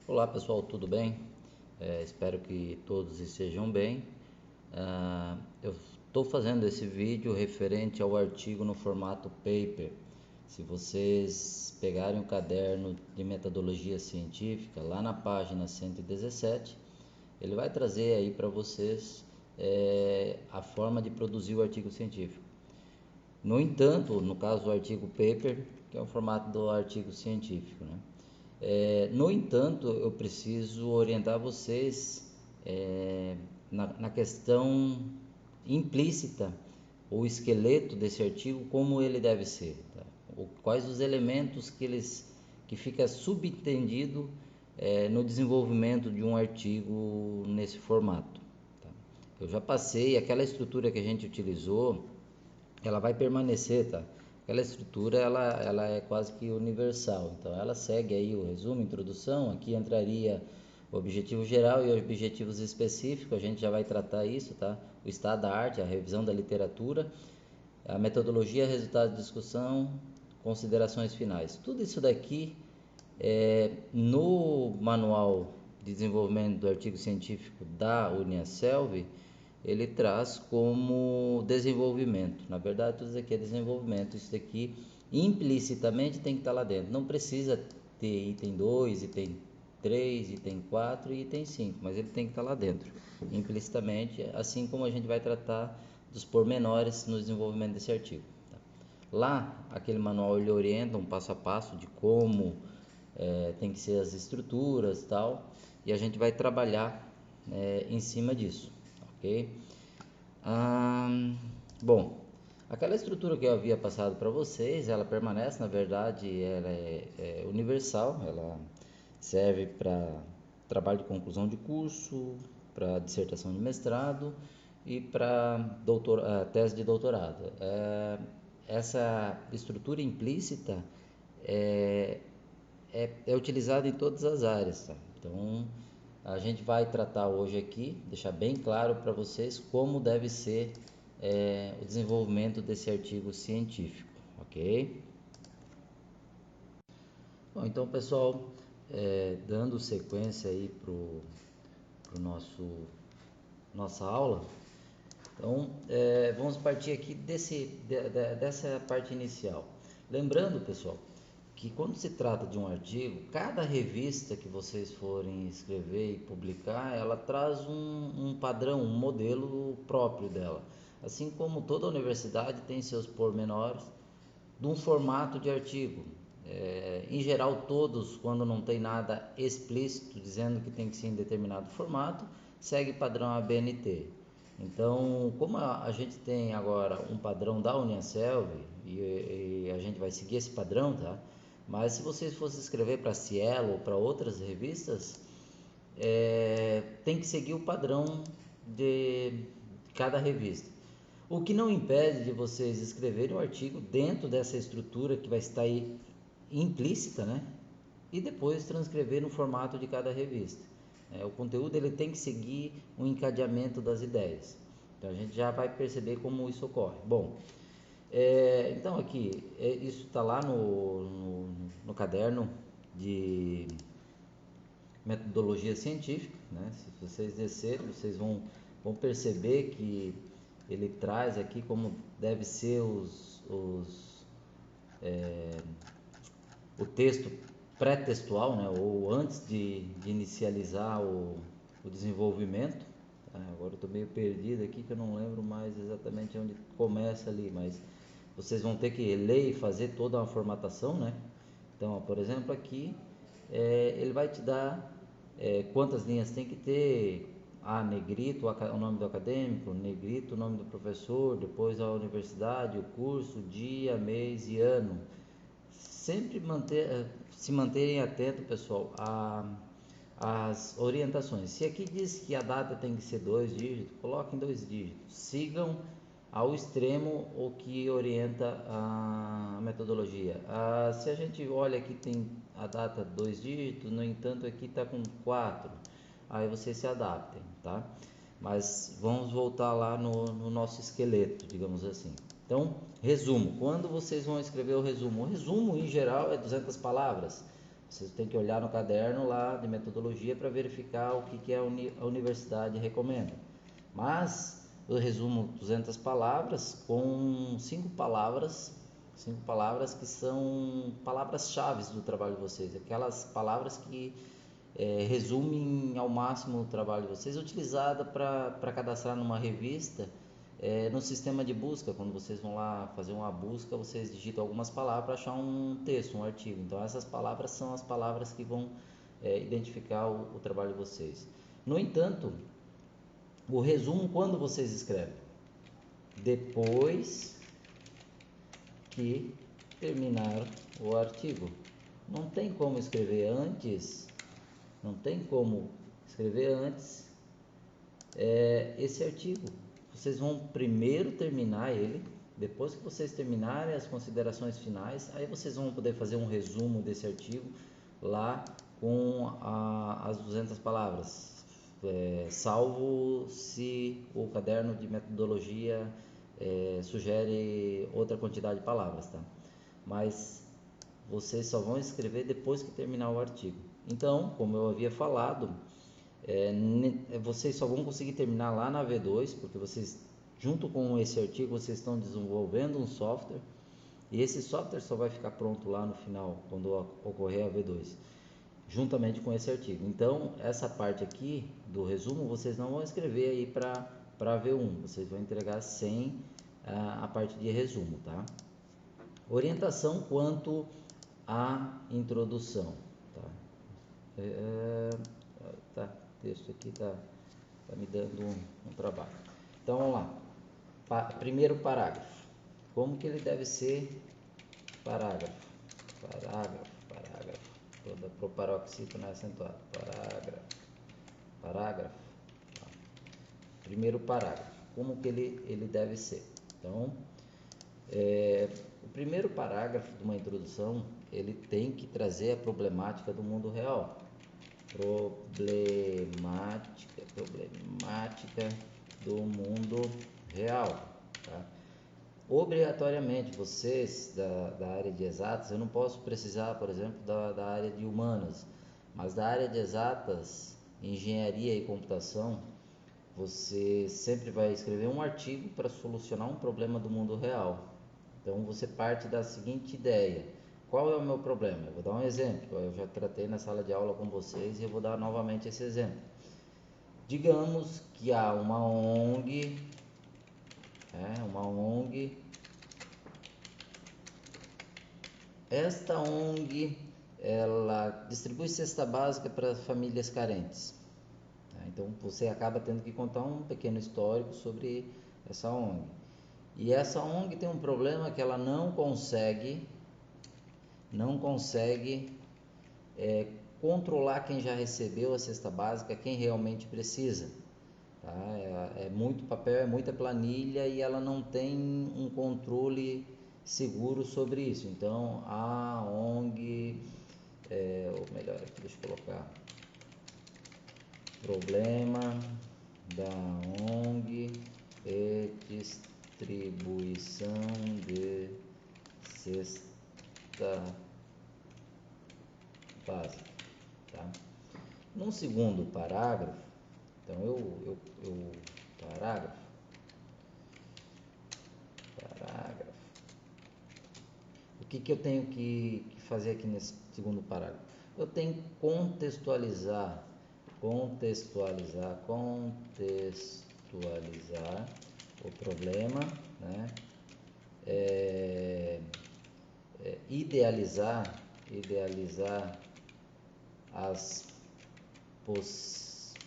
Olá pessoal, tudo bem? Espero que todos estejam bem. Eu estou fazendo esse vídeo referente ao artigo no formato paper. Se vocês pegarem o caderno de metodologia científica, lá na página 117, ele vai trazer aí para vocês a forma de produzir o artigo científico. No entanto, no caso do artigo paper, que é o formato do artigo científico, né? No entanto, eu preciso orientar vocês na questão implícita, o esqueleto desse artigo, como ele deve ser, tá? Quais os elementos que fica subentendido no desenvolvimento de um artigo nesse formato, tá? Eu já passei aquela estrutura que a gente utilizou, ela vai permanecer, tá? Aquela estrutura ela é quase que universal, então ela segue aí o resumo, introdução, aqui entraria o objetivo geral e objetivos específicos, a gente já vai tratar isso, tá? O estado da arte, a revisão da literatura, a metodologia, resultado de discussão, considerações finais. Tudo isso daqui no manual de desenvolvimento do artigo científico da Uniaselv, ele traz como desenvolvimento. Na verdade, tudo isso aqui é desenvolvimento. Isso daqui implicitamente tem que estar lá dentro. Não precisa ter item 2, item 3, item 4 e item 5, mas ele tem que estar lá dentro, implicitamente, assim como a gente vai tratar dos pormenores no desenvolvimento desse artigo. Tá? Lá, aquele manual ele orienta um passo a passo de como tem que ser as estruturas e tal, e a gente vai trabalhar em cima disso, ok? Bom, aquela estrutura que eu havia passado para vocês, ela permanece, na verdade, ela é universal, ela serve para trabalho de conclusão de curso, para dissertação de mestrado e para tese de doutorado. Essa estrutura implícita é, é utilizada em todas as áreas, tá? Então, a gente vai tratar hoje aqui, deixar bem claro para vocês como deve ser o desenvolvimento desse artigo científico, ok? Bom, então pessoal, dando sequência aí pro nossa aula, então vamos partir aqui dessa parte inicial. Lembrando, pessoal, que quando se trata de um artigo, cada revista que vocês forem escrever e publicar, ela traz um padrão, um modelo próprio dela. Assim como toda universidade tem seus pormenores de um formato de artigo. Em geral, todos, quando não tem nada explícito dizendo que tem que ser em determinado formato, segue padrão ABNT. Então, como a gente tem agora um padrão da Uniaselv e a gente vai seguir esse padrão, tá? Mas se vocês fossem escrever para Cielo ou para outras revistas, tem que seguir o padrão de cada revista. O que não impede de vocês escreverem um artigo dentro dessa estrutura que vai estar aí implícita, né? E depois transcrever no formato de cada revista. O conteúdo ele tem que seguir um encadeamento das ideias. Então a gente já vai perceber como isso ocorre. Bom, então aqui, isso está lá no caderno de metodologia científica, né? Se vocês descerem, vocês vão perceber que ele traz aqui como deve ser o texto pré-textual, né? Ou antes de inicializar o desenvolvimento. Agora eu estou meio perdido aqui que eu não lembro mais exatamente onde começa ali, mas vocês vão ter que ler e fazer toda uma formatação, né? Então, ó, por exemplo, aqui ele vai te dar quantas linhas tem que ter, negrito, o nome do acadêmico, negrito, o nome do professor, depois a universidade, o curso, dia, mês e ano. Sempre se manterem atentos, pessoal, às orientações. Se aqui diz que a data tem que ser 2 dígitos, coloquem 2 dígitos. Sigam ao extremo o que orienta a metodologia. Se a gente olha aqui tem a data 2 dígitos, no entanto aqui está com 4, aí vocês se adaptem, tá? Mas vamos voltar lá no nosso esqueleto, digamos assim. Então, resumo. Quando vocês vão escrever o resumo em geral é 200 palavras. Vocês têm que olhar no caderno lá de metodologia para verificar o que a universidade recomenda. Mas eu resumo 200 palavras com 5 palavras que são palavras-chave do trabalho de vocês, aquelas palavras que resumem ao máximo o trabalho de vocês, utilizada para cadastrar numa revista, no sistema de busca. Quando vocês vão lá fazer uma busca, vocês digitam algumas palavras para achar um texto, um artigo. Então essas palavras são as palavras que vão identificar o trabalho de vocês. No entanto, o resumo, quando vocês escrevem? Depois que terminar o artigo. Não tem como escrever antes, não tem como escrever antes esse artigo. Vocês vão primeiro terminar ele, depois que vocês terminarem as considerações finais, aí vocês vão poder fazer um resumo desse artigo lá com as 200 palavras, salvo se o caderno de metodologia sugere outra quantidade de palavras, tá? Mas vocês só vão escrever depois que terminar o artigo. Então, como eu havia falado, vocês só vão conseguir terminar lá na V2, porque vocês, junto com esse artigo, vocês estão desenvolvendo um software, e esse software só vai ficar pronto lá no final, quando ocorrer a V2, juntamente com esse artigo. Então, essa parte aqui do resumo, vocês não vão escrever aí para V1, vocês vão entregar sem a parte de resumo, tá? Orientação quanto à introdução, tá? Tá, o texto aqui tá me dando um trabalho. Então vamos lá. Primeiro parágrafo. Como que ele deve ser? Parágrafo. Toda proparoxítona não é acentuado. Parágrafo. Tá. Primeiro parágrafo. Como que ele deve ser? Então, o primeiro parágrafo de uma introdução, ele tem que trazer a problemática do mundo real. Problemática do mundo real, tá? Obrigatoriamente, vocês da área de exatas, eu não posso precisar, por exemplo, da área de humanas, mas da área de exatas, engenharia e computação, você sempre vai escrever um artigo para solucionar um problema do mundo real. Então você parte da seguinte ideia: qual é o meu problema? Eu vou dar um exemplo, eu já tratei na sala de aula com vocês e eu vou dar novamente esse exemplo. Digamos que há uma ONG, esta ONG, ela distribui cesta básica para famílias carentes. Então você acaba tendo que contar um pequeno histórico sobre essa ONG. E essa ONG tem um problema que ela não consegue controlar quem já recebeu a cesta básica, quem realmente precisa. Tá? É muito papel, é muita planilha e ela não tem um controle seguro sobre isso. Então a ONG, ou melhor aqui, deixa eu colocar, problema da ONG e distribuição de cesta básica, tá? No segundo parágrafo, então parágrafo, o que eu tenho que fazer aqui nesse segundo parágrafo? Eu tenho que contextualizar o problema, né? Idealizar as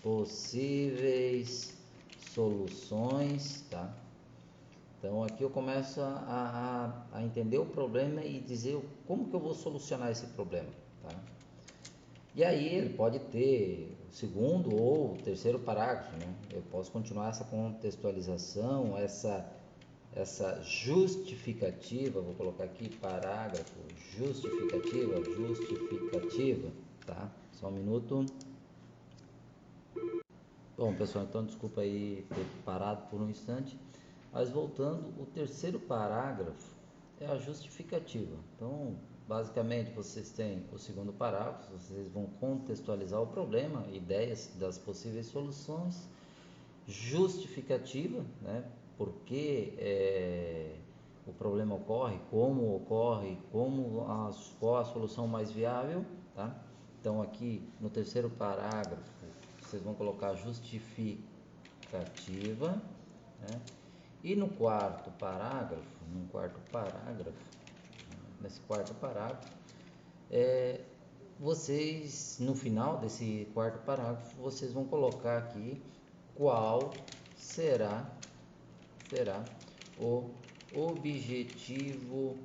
possíveis soluções, tá? Então aqui eu começo a entender o problema e dizer como que eu vou solucionar esse problema, tá? E aí ele pode ter o segundo ou o terceiro parágrafo, né? Eu posso continuar essa contextualização, essa justificativa, vou colocar aqui parágrafo, justificativa, tá? Só um minuto. Bom, pessoal, então desculpa aí ter parado por um instante, mas voltando, o terceiro parágrafo é a justificativa. Então, basicamente vocês têm o segundo parágrafo, vocês vão contextualizar o problema, ideias das possíveis soluções, justificativa, né? Por que o problema ocorre, qual a solução mais viável, tá? Então aqui no terceiro parágrafo vocês vão colocar justificativa, né? E no quarto parágrafo, nesse quarto parágrafo, vocês, no final desse quarto parágrafo, vocês vão colocar aqui qual será o objetivo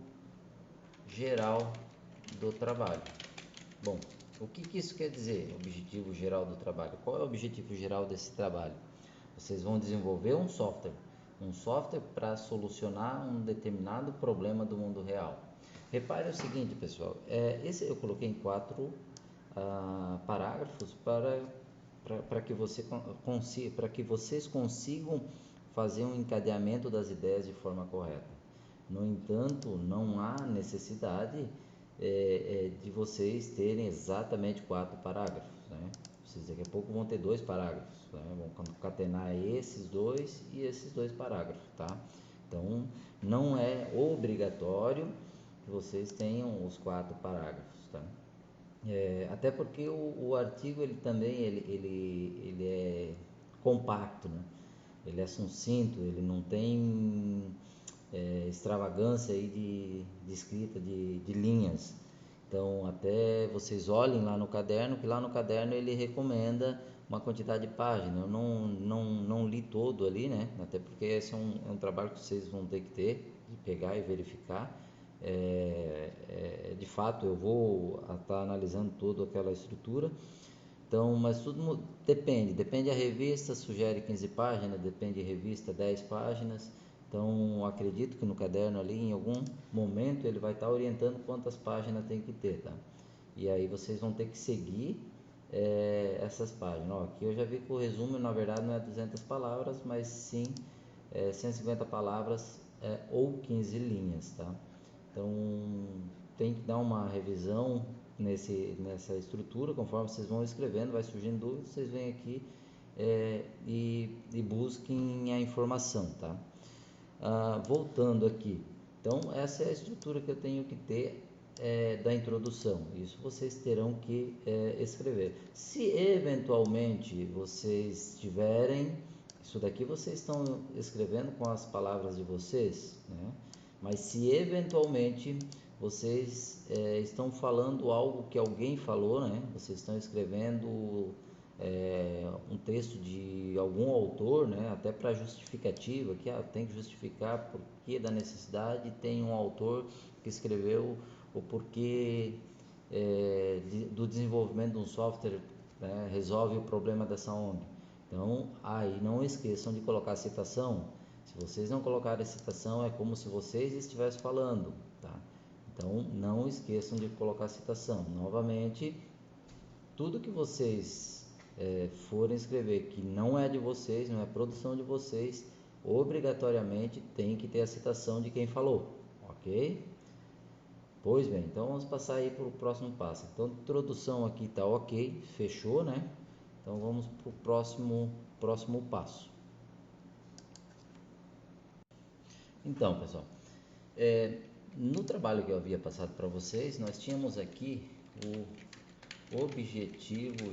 geral do trabalho. Bom, o que isso quer dizer, objetivo geral do trabalho? Qual é o objetivo geral desse trabalho? Vocês vão desenvolver um software para solucionar um determinado problema do mundo real. Repare o seguinte, pessoal, esse eu coloquei em 4 parágrafos para que vocês consigam fazer um encadeamento das ideias de forma correta. No entanto, não há necessidade de vocês terem exatamente 4 parágrafos, né? Vocês daqui a pouco vão ter 2 parágrafos, né? Vão concatenar esses 2 e esses 2 parágrafos, tá? Então, não é obrigatório que vocês tenham os 4 parágrafos, tá? Até porque o artigo ele também ele é compacto, né? Ele é sucinto, ele não tem extravagância aí de escrita de linhas. Então até vocês olhem lá no caderno, que lá no caderno ele recomenda uma quantidade de páginas. Eu não li todo ali, né? Até porque esse é um trabalho que vocês vão ter que ter, de pegar e verificar. De fato eu vou estar analisando toda aquela estrutura. Então, mas tudo depende a revista sugere 15 páginas, depende da revista 10 páginas. Então, acredito que no caderno ali, em algum momento, ele vai estar orientando quantas páginas tem que ter, tá? E aí vocês vão ter que seguir essas páginas. Ó, aqui eu já vi que o resumo, na verdade, não é 200 palavras, mas sim 150 palavras ou 15 linhas, tá? Então, tem que dar uma revisão nessa estrutura, conforme vocês vão escrevendo, vai surgindo dúvidas, vocês vêm aqui e busquem a informação, tá? Voltando aqui, então essa é a estrutura que eu tenho que ter da introdução, isso vocês terão que escrever. Se eventualmente vocês tiverem, isso daqui vocês estão escrevendo com as palavras de vocês, né? Mas se eventualmente vocês estão falando algo que alguém falou, né? Vocês estão escrevendo um texto de algum autor, né? Até para justificativa, que tem que justificar por que da necessidade, tem um autor que escreveu o porquê do desenvolvimento de um software, né? Resolve o problema dessa ONG. Então, aí não esqueçam de colocar a citação. Se vocês não colocarem a citação, é como se vocês estivessem falando, tá? Então, não esqueçam de colocar a citação. Novamente, tudo que vocês forem escrever que não é de vocês, não é produção de vocês, obrigatoriamente tem que ter a citação de quem falou, ok? Pois bem, então vamos passar aí para o próximo passo. Então, a introdução aqui está ok, fechou, né? Então, vamos para o próximo passo. Então, pessoal, no trabalho que eu havia passado para vocês, nós tínhamos aqui o objetivo